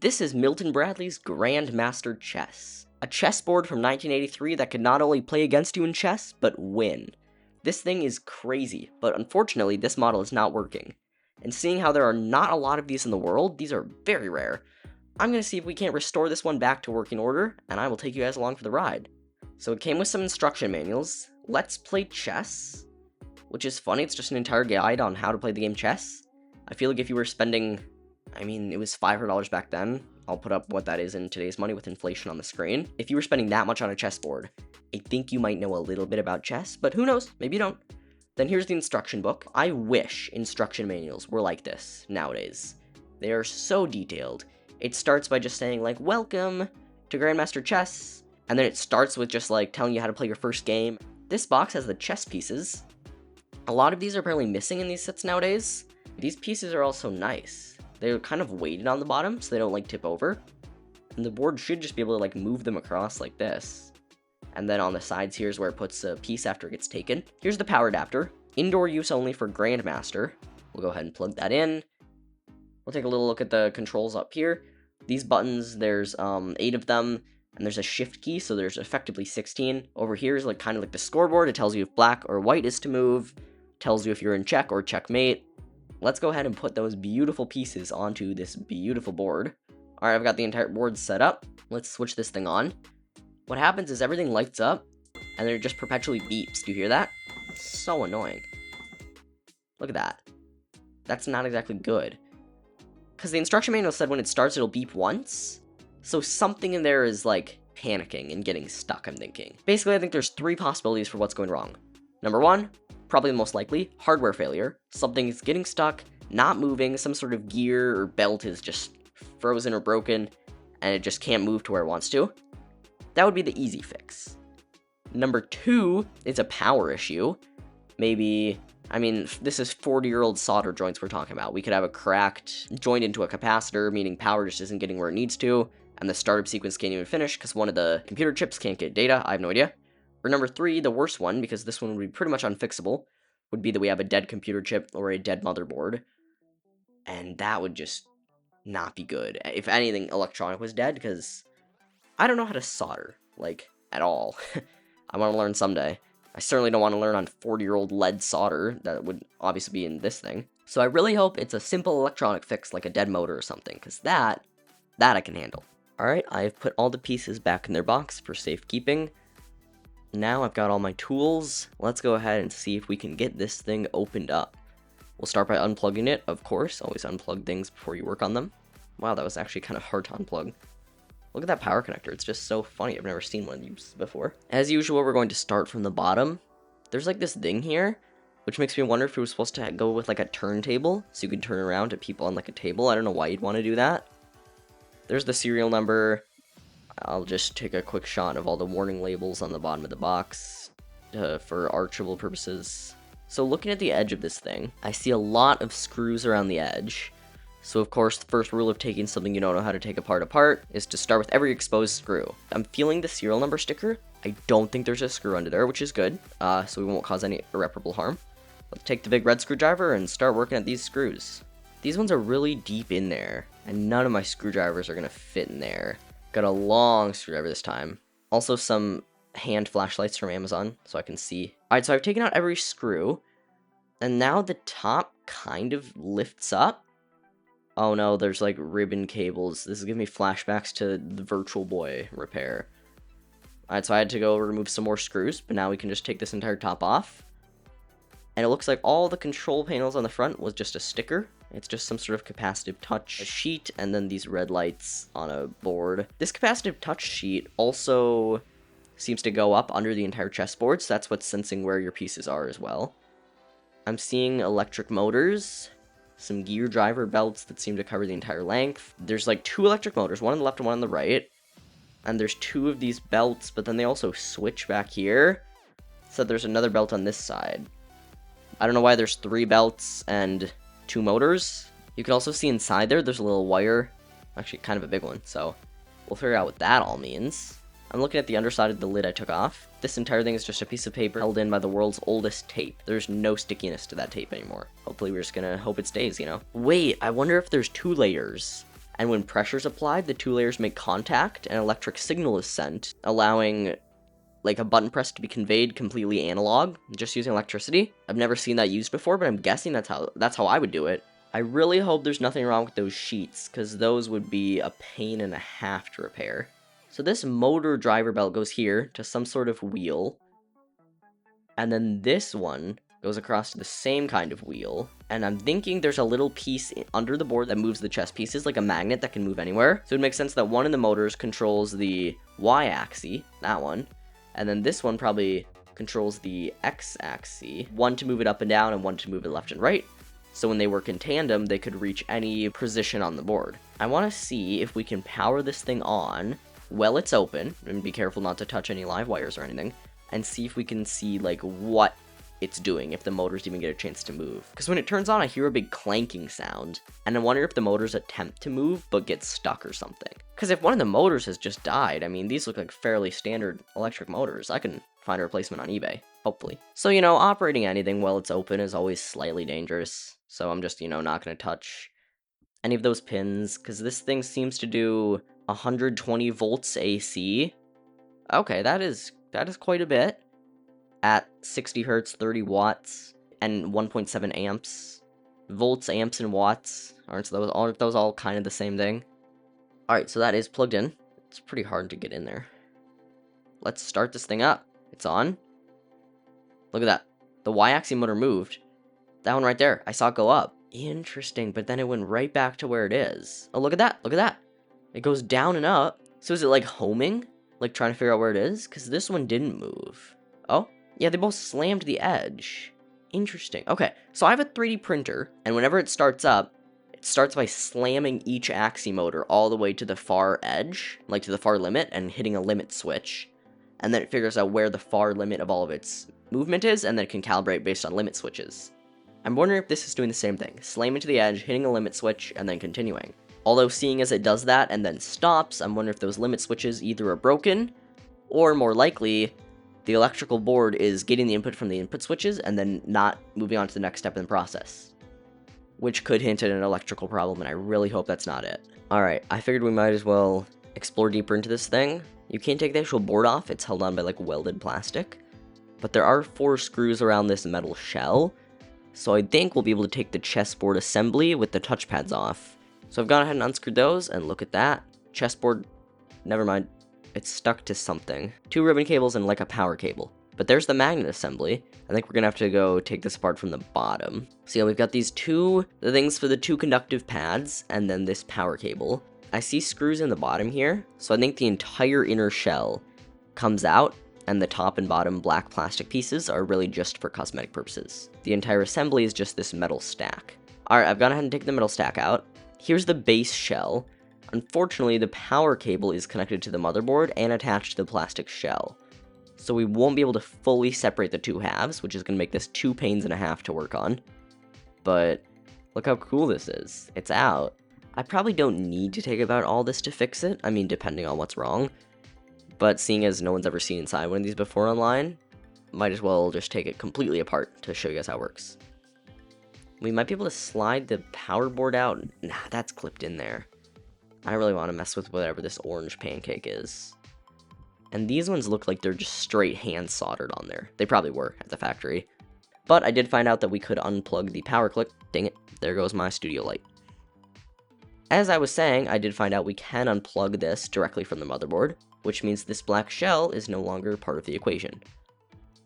This is Milton Bradley's Grandmaster Chess, a chessboard from 1983 that could not only play against you in chess, but win. This thing is crazy, but unfortunately this model is not working. And seeing how there are not a lot of these in the world, these are very rare, I'm going to see if we can't restore this one back to working order, and I will take you guys along for the ride. So it came with some instruction manuals. Let's Play Chess, which is funny, it's just an entire guide on how to play the game chess. I feel like if you were spending, it was $500 back then. I'll put up what that is in today's money with inflation on the screen. If you were spending that much on a chessboard, I think you might know a little bit about chess, but who knows, maybe you don't. Then here's the instruction book. I wish instruction manuals were like this nowadays. They are so detailed. It starts by just saying, like, welcome to Grandmaster Chess, and then it starts with just, like, telling you how to play your first game. This box has the chess pieces. A lot of these are apparently missing in these sets nowadays. These pieces are also nice. They're kind of weighted on the bottom, so they don't, like, tip over. And the board should just be able to, like, move them across like this. And then on the sides, here's where it puts a piece after it gets taken. Here's the power adapter. Indoor use only for Grandmaster. We'll go ahead and plug that in. We'll take a little look at the controls up here. These buttons, there's 8 of them, and there's a shift key, so there's effectively 16. Over here is kind of like the scoreboard. It tells you if black or white is to move, tells you if you're in check or checkmate. Let's go ahead and put those beautiful pieces onto this beautiful board. Alright, I've got the entire board set up. Let's switch this thing on. What happens is everything lights up, and then it just perpetually beeps. Do you hear that? It's so annoying. Look at that. That's not exactly good. Because the instruction manual said when it starts, it'll beep once. So something in there is, like, panicking and getting stuck, I'm thinking. Basically, I think there's 3 possibilities for what's going wrong. Number 1, probably the most likely, hardware failure. Something is getting stuck, not moving, some sort of gear or belt is just frozen or broken, and it just can't move to where it wants to. That would be the easy fix. Number 2 is a power issue. Maybe, this is 40-year-old solder joints we're talking about. We could have a cracked joint into a capacitor, meaning power just isn't getting where it needs to, and the startup sequence can't even finish because one of the computer chips can't get data. I have no idea. Or number 3, the worst one, because this one would be pretty much unfixable, would be that we have a dead computer chip or a dead motherboard. And that would just not be good. If anything, electronic was dead, because I don't know how to solder, at all. I want to learn someday. I certainly don't want to learn on 40-year-old lead solder. That would obviously be in this thing. So I really hope it's a simple electronic fix like a dead motor or something, because that I can handle. Alright, I've put all the pieces back in their box for safekeeping. Now I've got all my tools. Let's go ahead and see if we can get this thing opened up. We'll start by unplugging it, of course. Always unplug things before you work on them. Wow, that was actually kind of hard to unplug. Look at that power connector, it's just so funny, I've never seen one used before. As usual, we're going to start from the bottom. There's like this thing here, which makes me wonder if it was supposed to go with like a turntable, so you can turn around to people on like a table. I don't know why you'd want to do that. There's the serial number. I'll just take a quick shot of all the warning labels on the bottom of the box for archivable purposes. So looking at the edge of this thing, I see a lot of screws around the edge. So of course, the first rule of taking something you don't know how to take apart is to start with every exposed screw. I'm feeling the serial number sticker. I don't think there's a screw under there, which is good, so we won't cause any irreparable harm. Let's take the big red screwdriver and start working at these screws. These ones are really deep in there, and none of my screwdrivers are going to fit in there. Got a long screwdriver this time. Also some hand flashlights from Amazon, so I can see. Alright, so I've taken out every screw, and now the top kind of lifts up. Oh no, there's like ribbon cables. This is giving me flashbacks to the Virtual Boy repair. Alright, so I had to go remove some more screws, but now we can just take this entire top off. And it looks like all the control panels on the front was just a sticker. It's just some sort of capacitive touch sheet, and then these red lights on a board. This capacitive touch sheet also seems to go up under the entire chessboard, so that's what's sensing where your pieces are as well. I'm seeing electric motors. Some gear driver belts that seem to cover the entire length. There's like 2 electric motors, one on the left and one on the right. And there's 2 of these belts, but then they also switch back here. So there's another belt on this side. I don't know why there's 3 belts and 2 motors. You can also see inside there's a little wire. Actually, kind of a big one, so we'll figure out what that all means. I'm looking at the underside of the lid I took off. This entire thing is just a piece of paper held in by the world's oldest tape. There's no stickiness to that tape anymore. Hopefully we're just gonna hope it stays, you know? Wait, I wonder if there's 2 layers. And when pressure is applied, the two layers make contact, and electric signal is sent, allowing like a button press to be conveyed completely analog, just using electricity. I've never seen that used before, but I'm guessing that's how I would do it. I really hope there's nothing wrong with those sheets, because those would be a pain and a half to repair. So this motor driver belt goes here to some sort of wheel, and then this one goes across to the same kind of wheel, and I'm thinking there's a little piece under the board that moves the chess pieces, like a magnet that can move anywhere. So it makes sense that one of the motors controls the y-axis, that one, and then this one probably controls the x-axis, one to move it up and down and one to move it left and right. So when they work in tandem, they could reach any position on the board. I want to see if we can power this thing on while it's open, and be careful not to touch any live wires or anything, and see if we can see like what it's doing, if the motors even get a chance to move. Because when it turns on, I hear a big clanking sound, and I wonder if the motors attempt to move but get stuck or something. Because if one of the motors has just died, I mean, these look like fairly standard electric motors. I can find a replacement on eBay, hopefully. So, you know, operating anything while it's open is always slightly dangerous, so I'm just, you know, not going to touch any of those pins, because this thing seems to do 120 volts AC. Okay, that is quite a bit. At 60 hertz, 30 watts, and 1.7 amps. Volts, amps, and watts. Aren't those all kind of the same thing? Alright, so that is plugged in. It's pretty hard to get in there. Let's start this thing up. It's on. Look at that. The y-axis motor moved. That one right there. I saw it go up. Interesting, but then it went right back to where it is. Oh, look at that. Look at that. It goes down and up. So is it like homing? Like trying to figure out where it is? Because this one didn't move. Oh? Yeah, they both slammed the edge. Interesting. Okay, so I have a 3D printer, and whenever it starts up, it starts by slamming each axis motor all the way to the far edge, like to the far limit, and hitting a limit switch. And then it figures out where the far limit of all of its movement is, and then it can calibrate based on limit switches. I'm wondering if this is doing the same thing, slamming to the edge, hitting a limit switch, and then continuing. Although seeing as it does that and then stops, I'm wondering if those limit switches either are broken, or more likely, the electrical board is getting the input from the input switches and then not moving on to the next step in the process. Which could hint at an electrical problem, and I really hope that's not it. Alright, I figured we might as well explore deeper into this thing. You can't take the actual board off, it's held on by like welded plastic. But there are 4 screws around this metal shell, so I think we'll be able to take the chessboard assembly with the touchpads off. So I've gone ahead and unscrewed those, and look at that. Chessboard, never mind. It's stuck to something. 2 ribbon cables and like a power cable. But there's the magnet assembly. I think we're gonna have to go take this apart from the bottom. So yeah, we've got these the things for the 2 conductive pads, and then this power cable. I see screws in the bottom here, so I think the entire inner shell comes out, and the top and bottom black plastic pieces are really just for cosmetic purposes. The entire assembly is just this metal stack. Alright, I've gone ahead and taken the metal stack out. Here's the base shell. Unfortunately, the power cable is connected to the motherboard and attached to the plastic shell. So we won't be able to fully separate the 2 halves, which is going to make this 2 pains and a half to work on. But look how cool this is. It's out. I probably don't need to take about all this to fix it. I mean, depending on what's wrong. But seeing as no one's ever seen inside one of these before online, might as well just take it completely apart to show you guys how it works. We might be able to slide the power board out. Nah, that's clipped in there. I don't really want to mess with whatever this orange pancake is. And these ones look like they're just straight hand soldered on there. They probably were at the factory. But I did find out that we could unplug the power clip. Dang it, there goes my studio light. As I was saying, I did find out we can unplug this directly from the motherboard, which means this black shell is no longer part of the equation.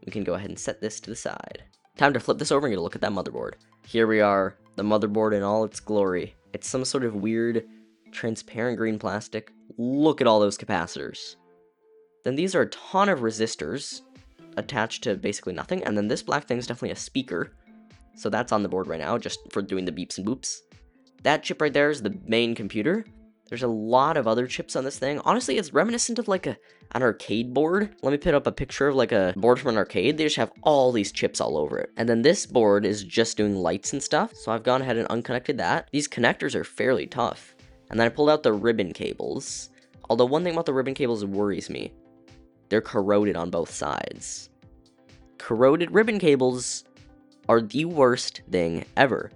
We can go ahead and set this to the side. Time to flip this over and get a look at that motherboard. Here we are, the motherboard in all its glory. It's some sort of weird transparent green plastic. Look at all those capacitors. Then these are a ton of resistors attached to basically nothing, and then this black thing is definitely a speaker. So that's on the board right now, just for doing the beeps and boops. That chip right there is the main computer. There's a lot of other chips on this thing. Honestly, it's reminiscent of like an arcade board. Let me put up a picture of like a board from an arcade. They just have all these chips all over it. And then this board is just doing lights and stuff. So I've gone ahead and unconnected that. These connectors are fairly tough. And then I pulled out the ribbon cables. Although one thing about the ribbon cables worries me. They're corroded on both sides. Corroded ribbon cables are the worst thing ever.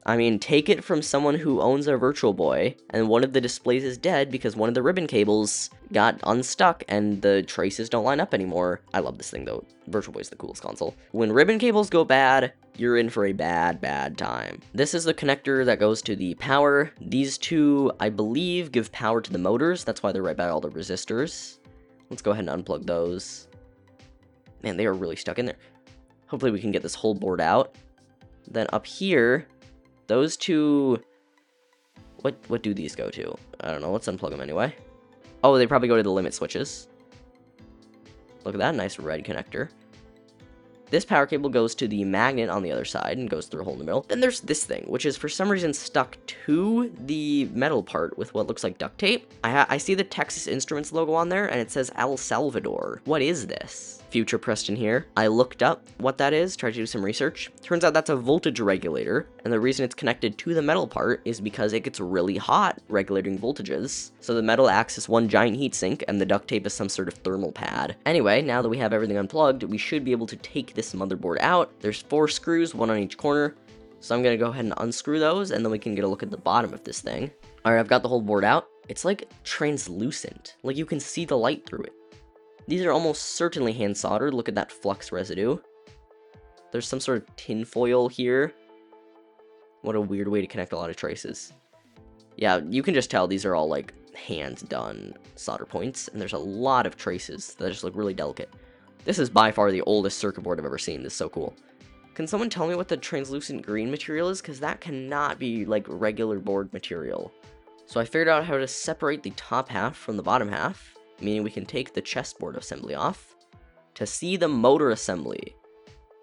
I mean, take it from someone who owns a Virtual Boy, and one of the displays is dead because one of the ribbon cables got unstuck and the traces don't line up anymore. I love this thing though. Virtual Boy's the coolest console. When ribbon cables go bad, you're in for a bad time. This is the connector that goes to the power. These two, I believe, give power to the motors. That's why they're right by all the resistors. Let's go ahead and unplug those. Man, they are really stuck in there. Hopefully we can get this whole board out. Then up here, those two, what do these go to? I don't know, let's unplug them anyway. Oh, they probably go to the limit switches. Look at that, nice red connector. This power cable goes to the magnet on the other side and goes through a hole in the middle. Then there's this thing, which is for some reason stuck to the metal part with what looks like duct tape. I see the Texas Instruments logo on there, and it says El Salvador. What is this? Future Preston here. I looked up what that is, tried to do some research. Turns out that's a voltage regulator, and the reason it's connected to the metal part is because it gets really hot regulating voltages. So the metal acts as one giant heatsink, and the duct tape is some sort of thermal pad. Anyway, now that we have everything unplugged, we should be able to take this motherboard out. There's 4 screws, 1 on each corner. So I'm gonna go ahead and unscrew those, and then we can get a look at the bottom of this thing. Alright, I've got the whole board out. It's like translucent, like you can see the light through it. These are almost certainly hand soldered. Look at that flux residue. There's some sort of tin foil here. What a weird way to connect a lot of traces. Yeah, you can just tell these are all like hand done solder points, and there's a lot of traces that just look really delicate. This is by far the oldest circuit board I've ever seen. This is so cool. Can someone tell me what the translucent green material is? Because that cannot be like regular board material. So I figured out how to separate the top half from the bottom half, meaning we can take the chessboard assembly off to see the motor assembly.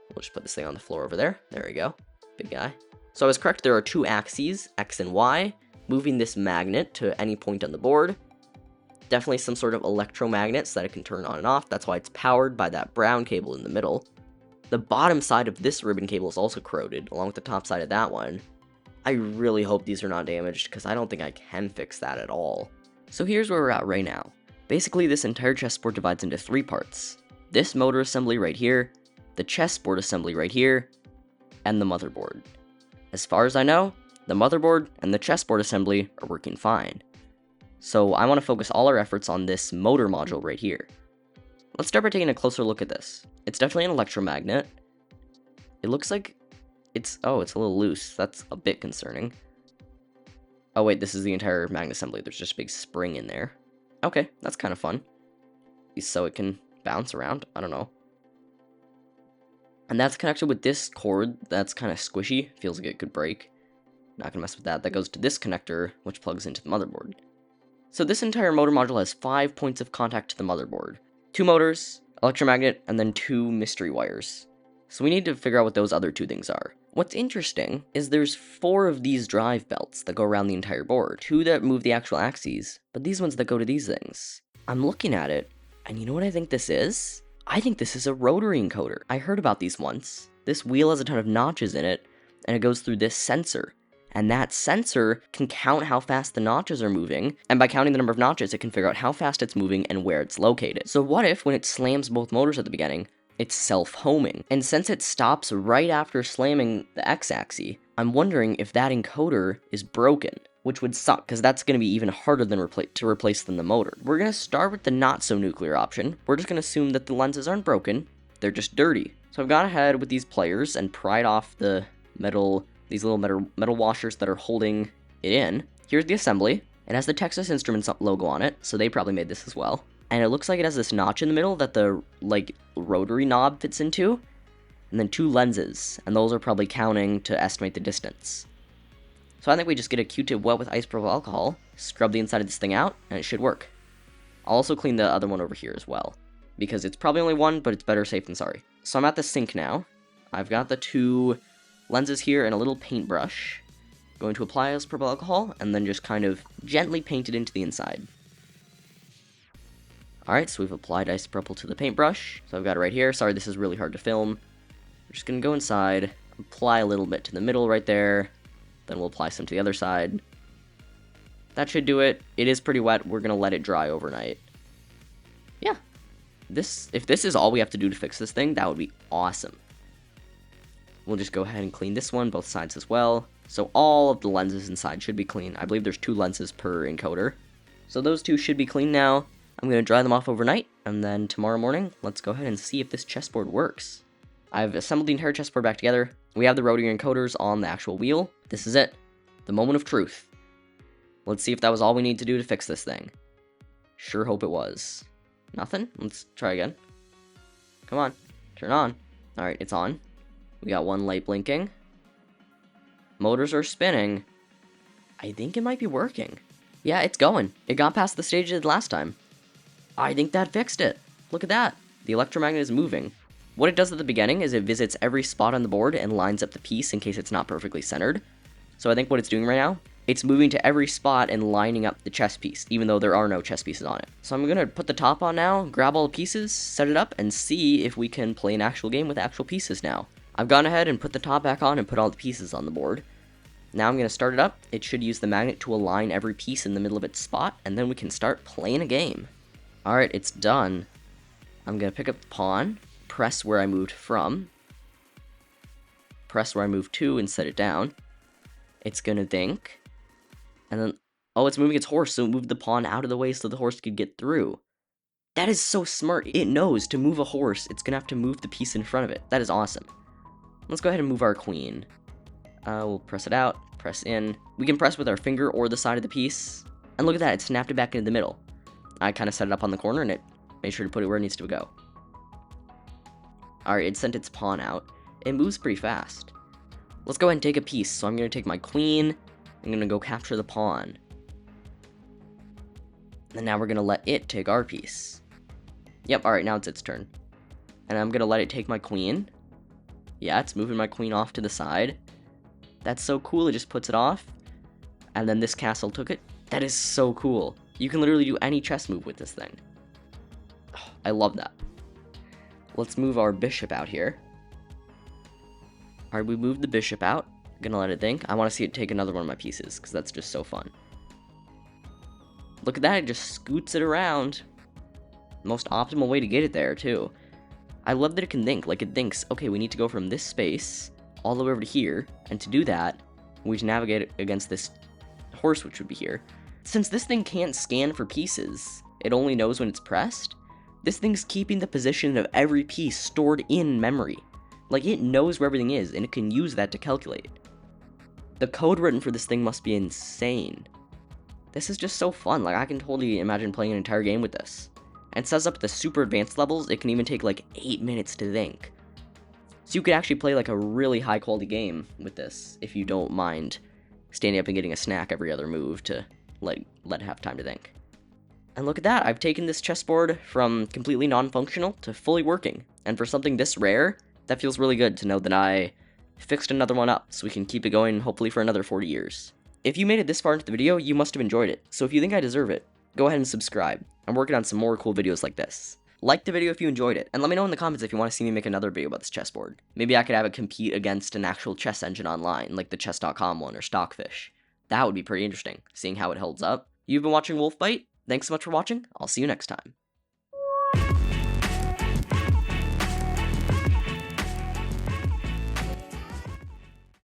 We'll just put this thing on the floor over there. There we go. Big guy. So I was correct, there are 2 axes, X and Y, moving this magnet to any point on the board. Definitely some sort of electromagnet so that it can turn on and off. That's why it's powered by that brown cable in the middle. The bottom side of this ribbon cable is also corroded, along with the top side of that one. I really hope these are not damaged, because I don't think I can fix that at all. So here's where we're at right now. Basically, this entire chessboard divides into 3 parts. This motor assembly right here, the chessboard assembly right here, and the motherboard. As far as I know, the motherboard and the chessboard assembly are working fine. So I want to focus all our efforts on this motor module right here. Let's start by taking a closer look at this. It's definitely an electromagnet. It looks like it's a little loose. That's a bit concerning. Oh wait, this is the entire magnet assembly. There's just a big spring in there. Okay, that's kind of fun. So it can bounce around. I don't know. And that's connected with this cord that's kind of squishy. Feels like it could break. Not gonna mess with that. That goes to this connector, which plugs into the motherboard. So this entire motor module has 5 points of contact to the motherboard. 2 motors, electromagnet, and then 2 mystery wires. So we need to figure out what those other 2 things are. What's interesting is there's 4 of these drive belts that go around the entire board. 2 that move the actual axes, but these ones that go to these things. I'm looking at it, and you know what I think this is? I think this is a rotary encoder. I heard about these once. This wheel has a ton of notches in it, and it goes through this sensor. And that sensor can count how fast the notches are moving, and by counting the number of notches, it can figure out how fast it's moving and where it's located. So what if, when it slams both motors at the beginning, it's self-homing? And since it stops right after slamming the x-axis, I'm wondering if that encoder is broken, which would suck, because that's going to be even harder than to replace than the motor. We're going to start with the not-so-nuclear option. We're just going to assume that the lenses aren't broken, they're just dirty. So I've gone ahead with these pliers and pried off the metal, these little metal washers that are holding it in. Here's the assembly. It has the Texas Instruments logo on it, so they probably made this as well. And it looks like it has this notch in the middle that the, rotary knob fits into. And then 2 lenses, and those are probably counting to estimate the distance. So I think we just get a Q-tip wet with isopropyl alcohol, scrub the inside of this thing out, and it should work. I'll also clean the other one over here as well, because it's probably only one, but it's better safe than sorry. So I'm at the sink now. I've got the 2 lenses here and a little paintbrush. Going to apply isopropyl alcohol, and then just kind of gently paint it into the inside. Alright, so we've applied isopropyl to the paintbrush. So I've got it right here. Sorry, this is really hard to film. We're just going to go inside, apply a little bit to the middle right there. Then we'll apply some to the other side. That should do it. It is pretty wet. We're going to let it dry overnight. Yeah. If this is all we have to do to fix this thing, that would be awesome. We'll just go ahead and clean this one, both sides as well. So all of the lenses inside should be clean. I believe there's 2 lenses per encoder. So those 2 should be clean now. I'm going to dry them off overnight, and then tomorrow morning, let's go ahead and see if this chessboard works. I've assembled the entire chessboard back together. We have the rotary encoders on the actual wheel. This is it. The moment of truth. Let's see if that was all we need to do to fix this thing. Sure hope it was. Nothing? Let's try again. Come on. Turn on. Alright, it's on. We got 1 light blinking. Motors are spinning. I think it might be working. Yeah, it's going. It got past the stage it did last time. I think that fixed it. Look at that. The electromagnet is moving. What it does at the beginning is it visits every spot on the board and lines up the piece in case it's not perfectly centered. So I think what it's doing right now, it's moving to every spot and lining up the chess piece, even though there are no chess pieces on it. So I'm going to put the top on now, grab all the pieces, set it up, and see if we can play an actual game with actual pieces now. I've gone ahead and put the top back on and put all the pieces on the board. Now I'm going to start it up. It should use the magnet to align every piece in the middle of its spot, and then we can start playing a game. Alright, it's done. I'm going to pick up the pawn, press where I moved from, press where I moved to and set it down. It's going to think, and then, oh, it's moving its horse, so it moved the pawn out of the way so the horse could get through. That is so smart. It knows to move a horse, it's going to have to move the piece in front of it. That is awesome. Let's go ahead and move our queen. We'll press it out, press in. We can press with our finger or the side of the piece, and look at that, it snapped it back into the middle. I kind of set it up on the corner, and it made sure to put it where it needs to go. Alright, it sent its pawn out. It moves pretty fast. Let's go ahead and take a piece. So I'm going to take my queen. I'm going to go capture the pawn. And now we're going to let it take our piece. Yep, alright, now it's its turn. And I'm going to let it take my queen. Yeah, it's moving my queen off to the side. That's so cool, it just puts it off. And then this castle took it. That is so cool. You can literally do any chess move with this thing. Oh, I love that. Let's move our bishop out here. Alright, we moved the bishop out. I'm gonna let it think. I want to see it take another one of my pieces, because that's just so fun. Look at that, it just scoots it around. Most optimal way to get it there, too. I love that it can think. Like, it thinks, okay, we need to go from this space all the way over to here, and to do that, we should navigate against this horse, which would be here. Since this thing can't scan for pieces, it only knows when it's pressed, this thing's keeping the position of every piece stored in memory. Like, it knows where everything is, and it can use that to calculate. The code written for this thing must be insane. This is just so fun. Like, I can totally imagine playing an entire game with this. And it says up at the super advanced levels, it can even take like 8 minutes to think. So you could actually play like a really high quality game with this, if you don't mind standing up and getting a snack every other move to let it have time to think. And look at that, I've taken this chessboard from completely non-functional to fully working. And for something this rare, that feels really good to know that I fixed another one up, so we can keep it going hopefully for another 40 years. If you made it this far into the video, you must have enjoyed it, so if you think I deserve it, go ahead and subscribe. I'm working on some more cool videos like this. Like the video if you enjoyed it, and let me know in the comments if you want to see me make another video about this chessboard. Maybe I could have it compete against an actual chess engine online, like the chess.com one or Stockfish. That would be pretty interesting, seeing how it holds up. You've been watching Wolf Byte. Thanks so much for watching. I'll see you next time.